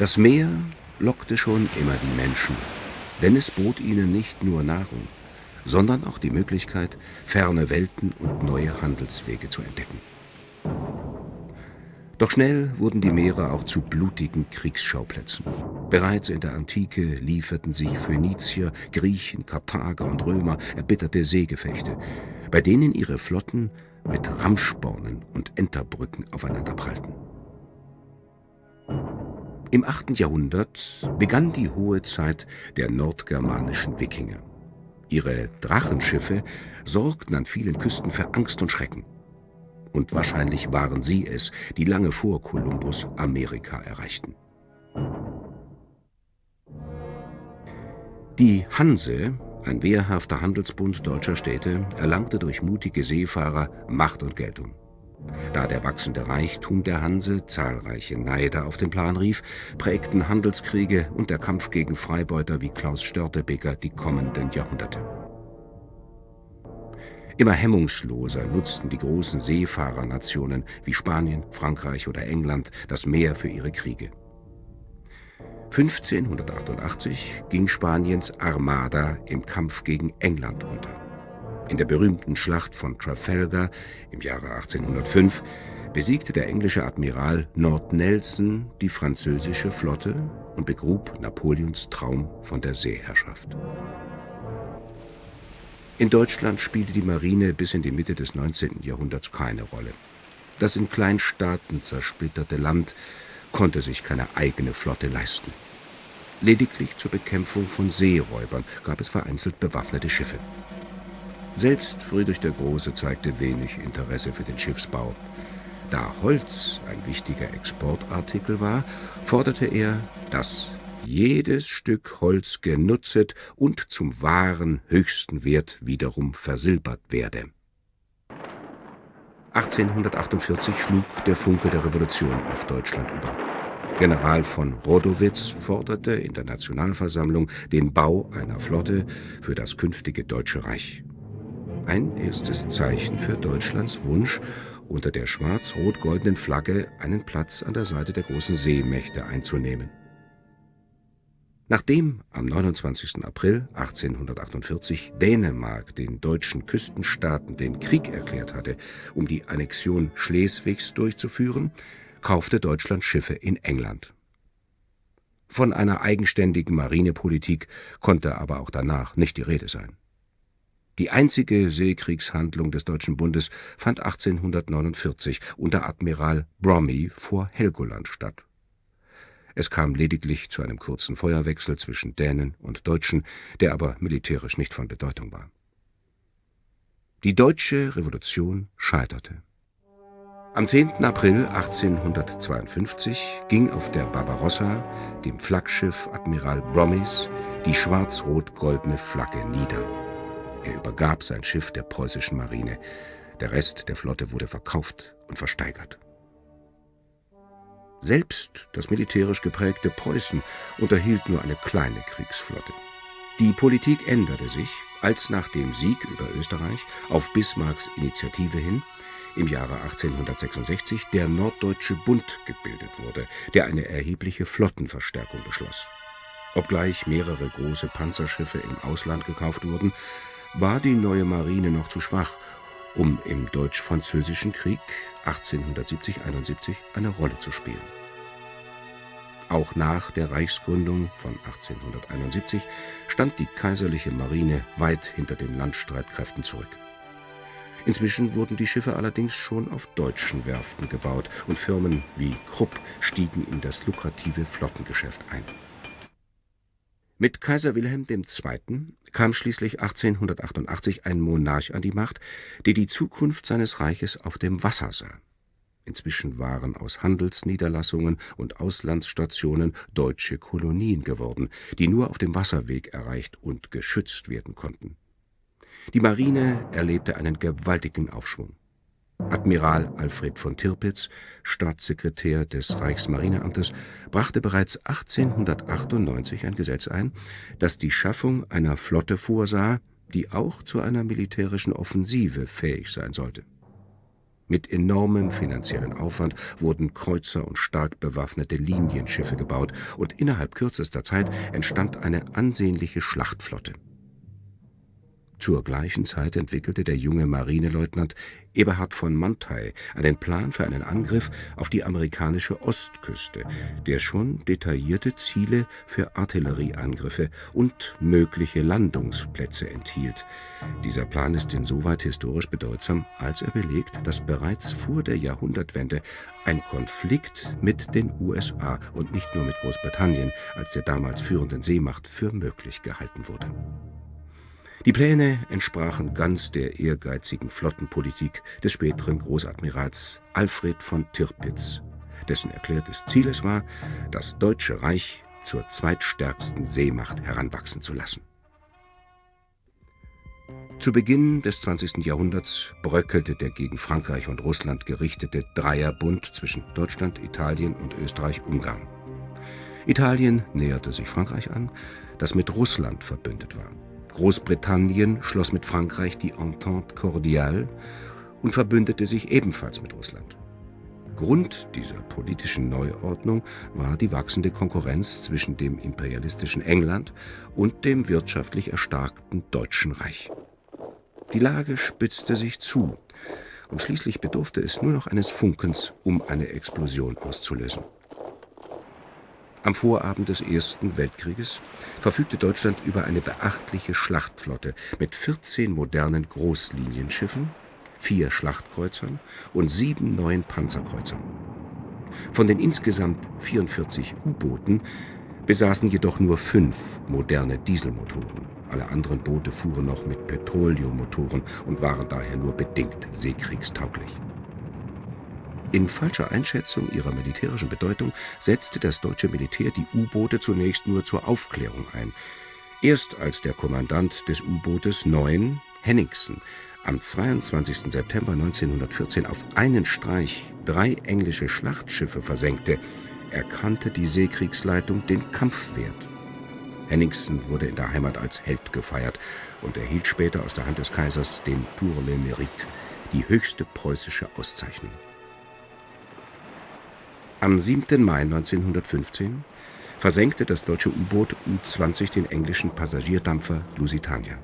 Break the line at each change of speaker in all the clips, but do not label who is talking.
Das Meer lockte schon immer die Menschen, denn es bot ihnen nicht nur Nahrung, sondern auch die Möglichkeit, ferne Welten und neue Handelswege zu entdecken. Doch schnell wurden die Meere auch zu blutigen Kriegsschauplätzen. Bereits in der Antike lieferten sich Phönizier, Griechen, Karthager und Römer erbitterte Seegefechte, bei denen ihre Flotten mit Rammspornen und Enterbrücken aufeinanderprallten. Im 8. Jahrhundert begann die hohe Zeit der nordgermanischen Wikinger. Ihre Drachenschiffe sorgten an vielen Küsten für Angst und Schrecken. Und wahrscheinlich waren sie es, die lange vor Kolumbus Amerika erreichten. Die Hanse, ein wehrhafter Handelsbund deutscher Städte, erlangte durch mutige Seefahrer Macht und Geltung. Da der wachsende Reichtum der Hanse zahlreiche Neider auf den Plan rief, prägten Handelskriege und der Kampf gegen Freibeuter wie Klaus Störtebeker die kommenden Jahrhunderte. Immer hemmungsloser nutzten die großen Seefahrernationen wie Spanien, Frankreich oder England das Meer für ihre Kriege. 1588 ging Spaniens Armada im Kampf gegen England unter. In der berühmten Schlacht von Trafalgar im Jahre 1805 besiegte der englische Admiral Lord Nelson die französische Flotte und begrub Napoleons Traum von der Seeherrschaft. In Deutschland spielte die Marine bis in die Mitte des 19. Jahrhunderts keine Rolle. Das in Kleinstaaten zersplitterte Land konnte sich keine eigene Flotte leisten. Lediglich zur Bekämpfung von Seeräubern gab es vereinzelt bewaffnete Schiffe. Selbst Friedrich der Große zeigte wenig Interesse für den Schiffsbau. Da Holz ein wichtiger Exportartikel war, forderte er, dass jedes Stück Holz genutzet und zum wahren höchsten Wert wiederum versilbert werde. 1848 schlug der Funke der Revolution auf Deutschland über. General von Rodowitz forderte in der Nationalversammlung den Bau einer Flotte für das künftige Deutsche Reich. Ein erstes Zeichen für Deutschlands Wunsch, unter der schwarz-rot-goldenen Flagge einen Platz an der Seite der großen Seemächte einzunehmen. Nachdem am 29. April 1848 Dänemark den deutschen Küstenstaaten den Krieg erklärt hatte, um die Annexion Schleswigs durchzuführen, kaufte Deutschland Schiffe in England. Von einer eigenständigen Marinepolitik konnte aber auch danach nicht die Rede sein. Die einzige Seekriegshandlung des Deutschen Bundes fand 1849 unter Admiral Bromley vor Helgoland statt. Es kam lediglich zu einem kurzen Feuerwechsel zwischen Dänen und Deutschen, der aber militärisch nicht von Bedeutung war. Die deutsche Revolution scheiterte. Am 10. April 1852 ging auf der Barbarossa, dem Flaggschiff Admiral Bromleys, die schwarz-rot-goldene Flagge nieder. Er übergab sein Schiff der preußischen Marine. Der Rest der Flotte wurde verkauft und versteigert. Selbst das militärisch geprägte Preußen unterhielt nur eine kleine Kriegsflotte. Die Politik änderte sich, als nach dem Sieg über Österreich auf Bismarcks Initiative hin im Jahre 1866 der Norddeutsche Bund gebildet wurde, der eine erhebliche Flottenverstärkung beschloss. Obgleich mehrere große Panzerschiffe im Ausland gekauft wurden, war die neue Marine noch zu schwach, um im Deutsch-Französischen Krieg 1870-71 eine Rolle zu spielen. Auch nach der Reichsgründung von 1871 stand die kaiserliche Marine weit hinter den Landstreitkräften zurück. Inzwischen wurden die Schiffe allerdings schon auf deutschen Werften gebaut und Firmen wie Krupp stiegen in das lukrative Flottengeschäft ein. Mit Kaiser Wilhelm II. Kam schließlich 1888 ein Monarch an die Macht, der die Zukunft seines Reiches auf dem Wasser sah. Inzwischen waren aus Handelsniederlassungen und Auslandsstationen deutsche Kolonien geworden, die nur auf dem Wasserweg erreicht und geschützt werden konnten. Die Marine erlebte einen gewaltigen Aufschwung. Admiral Alfred von Tirpitz, Staatssekretär des Reichsmarineamtes, brachte bereits 1898 ein Gesetz ein, das die Schaffung einer Flotte vorsah, die auch zu einer militärischen Offensive fähig sein sollte. Mit enormem finanziellen Aufwand wurden Kreuzer und stark bewaffnete Linienschiffe gebaut, und innerhalb kürzester Zeit entstand eine ansehnliche Schlachtflotte. Zur gleichen Zeit entwickelte der junge Marineleutnant Eberhard von Manthey einen Plan für einen Angriff auf die amerikanische Ostküste, der schon detaillierte Ziele für Artillerieangriffe und mögliche Landungsplätze enthielt. Dieser Plan ist insoweit historisch bedeutsam, als er belegt, dass bereits vor der Jahrhundertwende ein Konflikt mit den USA und nicht nur mit Großbritannien als der damals führenden Seemacht für möglich gehalten wurde. Die Pläne entsprachen ganz der ehrgeizigen Flottenpolitik des späteren Großadmirals Alfred von Tirpitz, dessen erklärtes Ziel es war, das Deutsche Reich zur zweitstärksten Seemacht heranwachsen zu lassen. Zu Beginn des 20. Jahrhunderts bröckelte der gegen Frankreich und Russland gerichtete Dreierbund zwischen Deutschland, Italien und Österreich-Ungarn. Italien näherte sich Frankreich an, das mit Russland verbündet war. Großbritannien schloss mit Frankreich die Entente Cordiale und verbündete sich ebenfalls mit Russland. Grund dieser politischen Neuordnung war die wachsende Konkurrenz zwischen dem imperialistischen England und dem wirtschaftlich erstarkten Deutschen Reich. Die Lage spitzte sich zu, und schließlich bedurfte es nur noch eines Funkens, um eine Explosion auszulösen. Am Vorabend des Ersten Weltkrieges verfügte Deutschland über eine beachtliche Schlachtflotte mit 14 modernen Großlinienschiffen, 4 Schlachtkreuzern und 7 neuen Panzerkreuzern. Von den insgesamt 44 U-Booten besaßen jedoch nur 5 moderne Dieselmotoren. Alle anderen Boote fuhren noch mit Petroleummotoren und waren daher nur bedingt seekriegstauglich. In falscher Einschätzung ihrer militärischen Bedeutung setzte das deutsche Militär die U-Boote zunächst nur zur Aufklärung ein. Erst als der Kommandant des U-Bootes 9, Henningsen, am 22. September 1914 auf einen Streich 3 englische Schlachtschiffe versenkte, erkannte die Seekriegsleitung den Kampfwert. Henningsen wurde in der Heimat als Held gefeiert und erhielt später aus der Hand des Kaisers den Pour le Mérite, die höchste preußische Auszeichnung. Am 7. Mai 1915 versenkte das deutsche U-Boot U-20 den englischen Passagierdampfer Lusitania.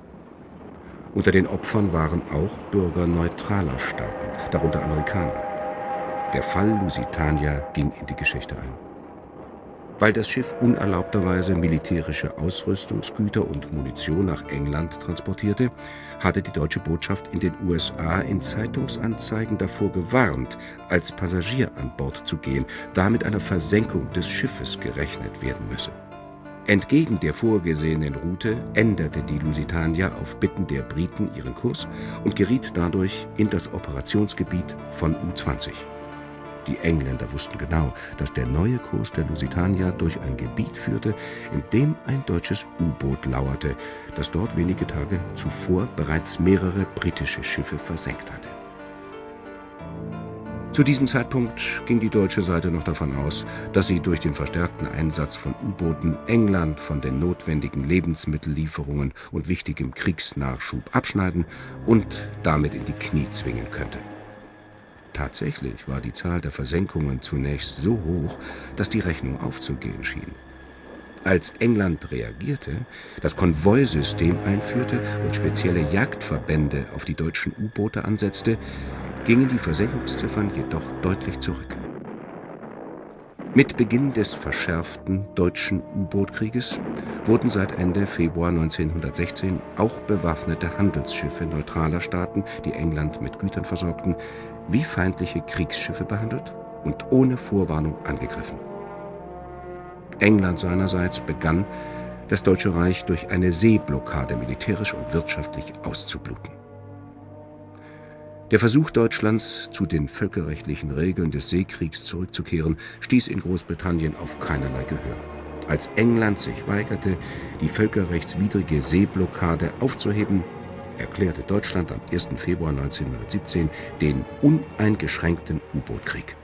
Unter den Opfern waren auch Bürger neutraler Staaten, darunter Amerikaner. Der Fall Lusitania ging in die Geschichte ein. Weil das Schiff unerlaubterweise militärische Ausrüstungsgüter und Munition nach England transportierte, hatte die deutsche Botschaft in den USA in Zeitungsanzeigen davor gewarnt, als Passagier an Bord zu gehen, da mit einer Versenkung des Schiffes gerechnet werden müsse. Entgegen der vorgesehenen Route änderte die Lusitania auf Bitten der Briten ihren Kurs und geriet dadurch in das Operationsgebiet von U-20. Die Engländer wussten genau, dass der neue Kurs der Lusitania durch ein Gebiet führte, in dem ein deutsches U-Boot lauerte, das dort wenige Tage zuvor bereits mehrere britische Schiffe versenkt hatte. Zu diesem Zeitpunkt ging die deutsche Seite noch davon aus, dass sie durch den verstärkten Einsatz von U-Booten England von den notwendigen Lebensmittellieferungen und wichtigem Kriegsnachschub abschneiden und damit in die Knie zwingen könnte. Tatsächlich war die Zahl der Versenkungen zunächst so hoch, dass die Rechnung aufzugehen schien. Als England reagierte, das Konvoisystem einführte und spezielle Jagdverbände auf die deutschen U-Boote ansetzte, gingen die Versenkungsziffern jedoch deutlich zurück. Mit Beginn des verschärften deutschen U-Boot-Krieges wurden seit Ende Februar 1916 auch bewaffnete Handelsschiffe neutraler Staaten, die England mit Gütern versorgten, wie feindliche Kriegsschiffe behandelt und ohne Vorwarnung angegriffen. England seinerseits begann, das Deutsche Reich durch eine Seeblockade militärisch und wirtschaftlich auszubluten. Der Versuch Deutschlands, zu den völkerrechtlichen Regeln des Seekriegs zurückzukehren, stieß in Großbritannien auf keinerlei Gehör. Als England sich weigerte, die völkerrechtswidrige Seeblockade aufzuheben, erklärte Deutschland am 1. Februar 1917 den uneingeschränkten U-Boot-Krieg.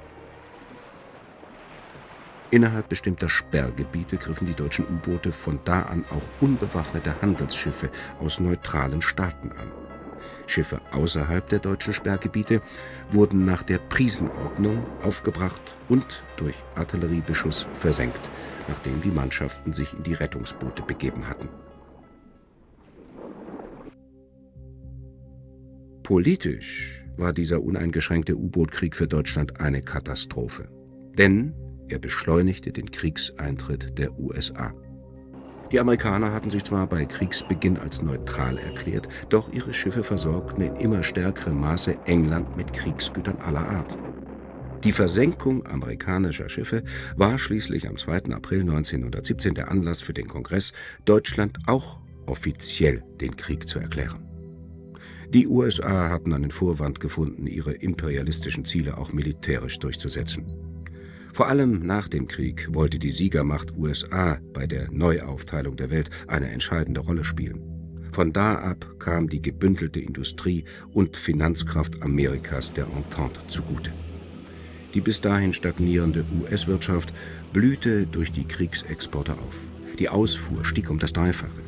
Innerhalb bestimmter Sperrgebiete griffen die deutschen U-Boote von da an auch unbewaffnete Handelsschiffe aus neutralen Staaten an. Schiffe außerhalb der deutschen Sperrgebiete wurden nach der Prisenordnung aufgebracht und durch Artilleriebeschuss versenkt, nachdem die Mannschaften sich in die Rettungsboote begeben hatten. Politisch war dieser uneingeschränkte U-Boot-Krieg für Deutschland eine Katastrophe. Denn er beschleunigte den Kriegseintritt der USA. Die Amerikaner hatten sich zwar bei Kriegsbeginn als neutral erklärt, doch ihre Schiffe versorgten in immer stärkerem Maße England mit Kriegsgütern aller Art. Die Versenkung amerikanischer Schiffe war schließlich am 2. April 1917 der Anlass für den Kongress, Deutschland auch offiziell den Krieg zu erklären. Die USA hatten einen Vorwand gefunden, ihre imperialistischen Ziele auch militärisch durchzusetzen. Vor allem nach dem Krieg wollte die Siegermacht USA bei der Neuaufteilung der Welt eine entscheidende Rolle spielen. Von da ab kam die gebündelte Industrie und Finanzkraft Amerikas der Entente zugute. Die bis dahin stagnierende US-Wirtschaft blühte durch die Kriegsexporte auf. Die Ausfuhr stieg um das Dreifache.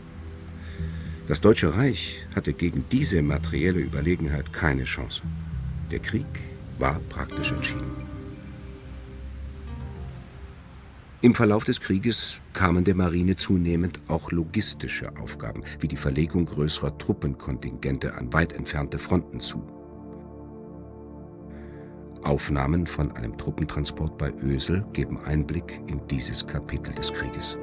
Das Deutsche Reich hatte gegen diese materielle Überlegenheit keine Chance. Der Krieg war praktisch entschieden. Im Verlauf des Krieges kamen der Marine zunehmend auch logistische Aufgaben, wie die Verlegung größerer Truppenkontingente an weit entfernte Fronten zu. Aufnahmen von einem Truppentransport bei Ösel geben Einblick in dieses Kapitel des Krieges.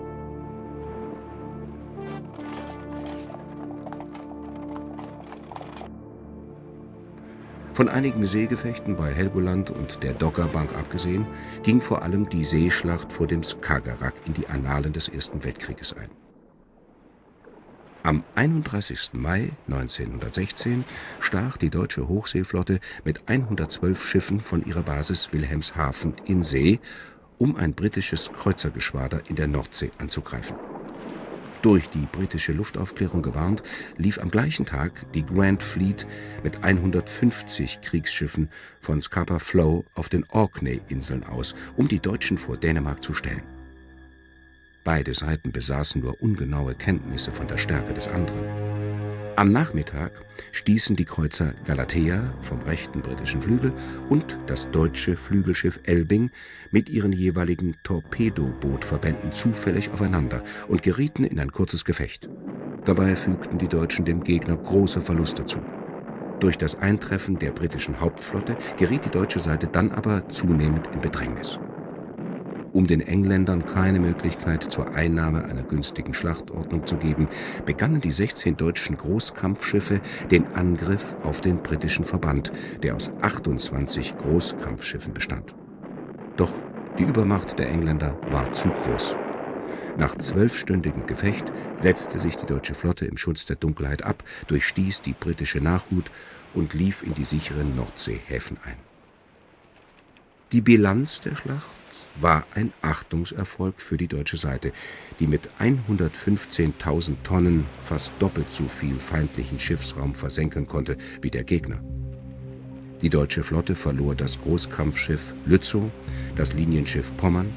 Von einigen Seegefechten bei Helgoland und der Doggerbank abgesehen, ging vor allem die Seeschlacht vor dem Skagerrak in die Annalen des Ersten Weltkrieges ein. Am 31. Mai 1916 stach die deutsche Hochseeflotte mit 112 Schiffen von ihrer Basis Wilhelmshaven in See, um ein britisches Kreuzergeschwader in der Nordsee anzugreifen. Durch die britische Luftaufklärung gewarnt, lief am gleichen Tag die Grand Fleet mit 150 Kriegsschiffen von Scapa Flow auf den Orkney-Inseln aus, um die Deutschen vor Dänemark zu stellen. Beide Seiten besaßen nur ungenaue Kenntnisse von der Stärke des anderen. Am Nachmittag stießen die Kreuzer Galatea vom rechten britischen Flügel und das deutsche Flügelschiff Elbing mit ihren jeweiligen Torpedobootverbänden zufällig aufeinander und gerieten in ein kurzes Gefecht. Dabei fügten die Deutschen dem Gegner große Verluste zu. Durch das Eintreffen der britischen Hauptflotte geriet die deutsche Seite dann aber zunehmend in Bedrängnis. Um den Engländern keine Möglichkeit zur Einnahme einer günstigen Schlachtordnung zu geben, begannen die 16 deutschen Großkampfschiffe den Angriff auf den britischen Verband, der aus 28 Großkampfschiffen bestand. Doch die Übermacht der Engländer war zu groß. Nach 12-stündigem Gefecht setzte sich die deutsche Flotte im Schutz der Dunkelheit ab, durchstieß die britische Nachhut und lief in die sicheren Nordseehäfen ein. Die Bilanz der Schlacht war ein Achtungserfolg für die deutsche Seite, die mit 115.000 Tonnen fast doppelt so viel feindlichen Schiffsraum versenken konnte wie der Gegner. Die deutsche Flotte verlor das Großkampfschiff Lützow, das Linienschiff Pommern,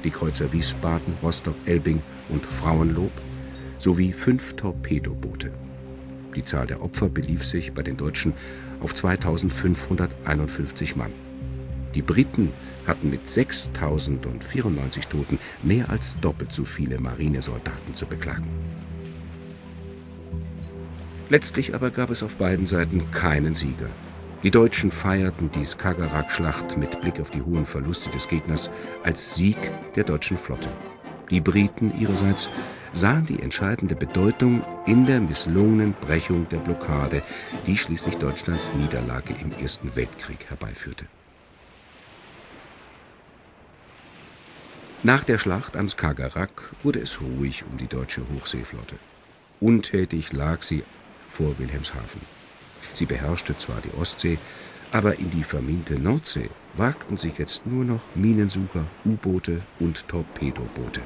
die Kreuzer Wiesbaden, Rostock, Elbing und Frauenlob sowie 5 Torpedoboote. Die Zahl der Opfer belief sich bei den Deutschen auf 2.551 Mann. Die Briten hatten mit 6.094 Toten mehr als doppelt so viele Marinesoldaten zu beklagen. Letztlich aber gab es auf beiden Seiten keinen Sieger. Die Deutschen feierten die Skagerrak-Schlacht mit Blick auf die hohen Verluste des Gegners als Sieg der deutschen Flotte. Die Briten ihrerseits sahen die entscheidende Bedeutung in der misslungenen Brechung der Blockade, die schließlich Deutschlands Niederlage im Ersten Weltkrieg herbeiführte. Nach der Schlacht am Skagerrak wurde es ruhig um die deutsche Hochseeflotte. Untätig lag sie vor Wilhelmshaven. Sie beherrschte zwar die Ostsee, aber in die verminte Nordsee wagten sich jetzt nur noch Minensucher, U-Boote und Torpedoboote.